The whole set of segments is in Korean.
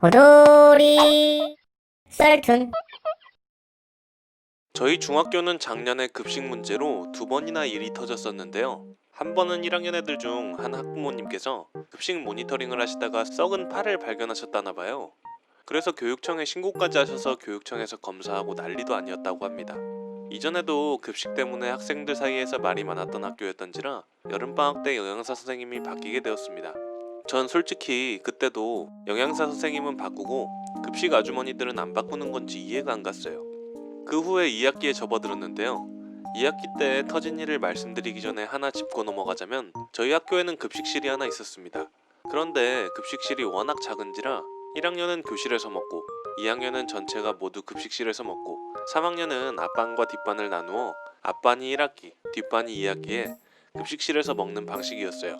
호돌이 썰툰. 저희 중학교는 작년에 급식 문제로 2번이나 일이 터졌었는데요. 한 번은 1학년 애들 중 한 학부모님께서 급식 모니터링을 하시다가 썩은 파를 발견하셨다나 봐요. 그래서 교육청에 신고까지 하셔서 교육청에서 검사하고 난리도 아니었다고 합니다. 이전에도 급식 때문에 학생들 사이에서 말이 많았던 학교였던지라 여름방학 때 영양사 선생님이 바뀌게 되었습니다. 전 솔직히 그때도 영양사 선생님은 바꾸고 급식 아주머니들은 안 바꾸는 건지 이해가 안 갔어요. 그 후에 2학기에 접어들었는데요. 2학기 때 터진 일을 말씀드리기 전에 하나 짚고 넘어가자면 저희 학교에는 급식실이 하나 있었습니다. 그런데 급식실이 워낙 작은지라 1학년은 교실에서 먹고 2학년은 전체가 모두 급식실에서 먹고 3학년은 앞반과 뒷반을 나누어 앞반이 1학기, 뒷반이 2학기에 급식실에서 먹는 방식이었어요.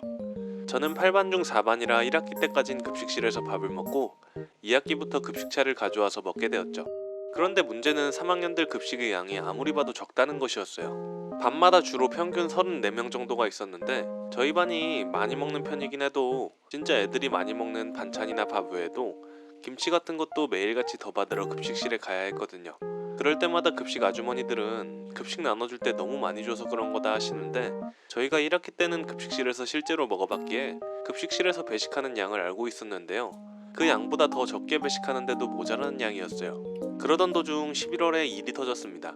저는 8반 중 4반이라 1학기 때까진 급식실에서 밥을 먹고 2학기부터 급식차를 가져와서 먹게 되었죠. 그런데 문제는 3학년들 급식의 양이 아무리 봐도 적다는 것이었어요. 반마다 주로 평균 34명 정도가 있었는데 저희 반이 많이 먹는 편이긴 해도 진짜 애들이 많이 먹는 반찬이나 밥 외에도 김치 같은 것도 매일같이 더 받으러 급식실에 가야 했거든요. 그럴 때마다 급식 아주머니들은 급식 나눠줄 때 너무 많이 줘서 그런 거다 하시는데 저희가 1학기 때는 급식실에서 실제로 먹어봤기에 급식실에서 배식하는 양을 알고 있었는데요. 그 양보다 더 적게 배식하는데도 모자라는 양이었어요. 그러던 도중 11월에 일이 터졌습니다.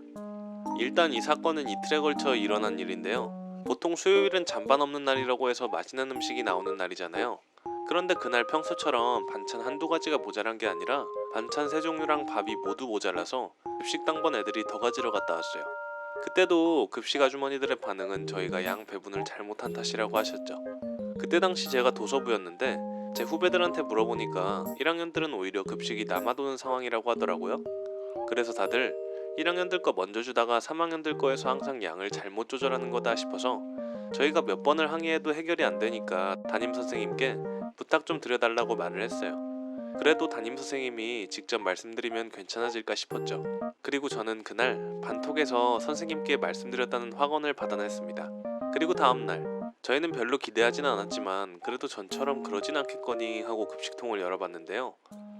일단 이 사건은 이틀에 걸쳐 일어난 일인데요. 보통 수요일은 잔반 없는 날이라고 해서 맛있는 음식이 나오는 날이잖아요. 그런데 그날 평소처럼 반찬 한두 가지가 모자란 게 아니라 반찬 3종류랑 밥이 모두 모자라서 급식당번 애들이 더 가지러 갔다 왔어요. 그때도 급식 아주머니들의 반응은 저희가 양 배분을 잘못한 탓이라고 하셨죠. 그때 당시 제가 도서부였는데 제 후배들한테 물어보니까 1학년들은 오히려 급식이 남아도는 상황이라고 하더라고요. 그래서 다들 1학년들 거 먼저 주다가 3학년들 거에서 항상 양을 잘못 조절하는 거다 싶어서 저희가 몇 번을 항의해도 해결이 안 되니까 담임선생님께 부탁 좀 드려달라고 말을 했어요. 그래도 담임선생님이 직접 말씀드리면 괜찮아질까 싶었죠. 그리고 저는 그날 반톡에서 선생님께 말씀드렸다는 확언을 받아냈습니다. 그리고 다음날 저희는 별로 기대하진 않았지만 그래도 전처럼 그러진 않겠거니 하고 급식통을 열어봤는데요.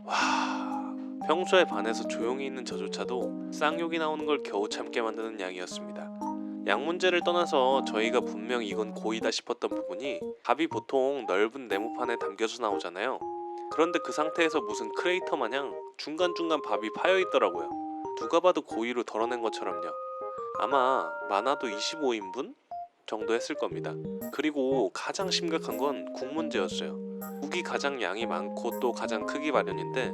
와... 평소에 반해서 조용히 있는 저조차도 쌍욕이 나오는 걸 겨우 참게 만드는 양이었습니다. 양 문제를 떠나서 저희가 분명 이건 고의다 싶었던 부분이 밥이 보통 넓은 네모판에 담겨서 나오잖아요. 그런데 그 상태에서 무슨 크레이터 마냥 중간중간 밥이 파여있더라고요. 누가 봐도 고의로 덜어낸 것처럼요. 아마 많아도 25인분? 정도 했을 겁니다. 그리고 가장 심각한 건 국 문제였어요. 국이 가장 양이 많고 또 가장 크기 마련인데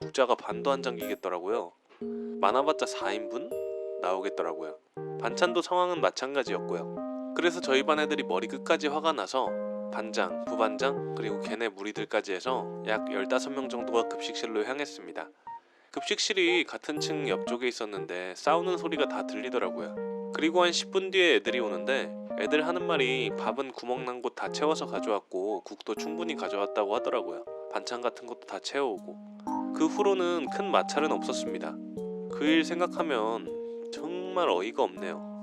국자가 반도 안 잠기겠더라고요. 많아봤자 4인분? 나오겠더라고요. 반찬도 상황은 마찬가지였고요. 그래서 저희 반 애들이 머리 끝까지 화가 나서 반장, 부반장, 그리고 걔네 무리들까지 해서 약 15명 정도가 급식실로 향했습니다. 급식실이 같은 층 옆쪽에 있었는데 싸우는 소리가 다 들리더라고요. 그리고 한 10분 뒤에 애들이 오는데 애들 하는 말이 밥은 구멍 난 곳 다 채워서 가져왔고 국도 충분히 가져왔다고 하더라고요. 반찬 같은 것도 다 채워오고. 그 후로는 큰 마찰은 없었습니다. 그 일 생각하면 정말 어이가 없네요.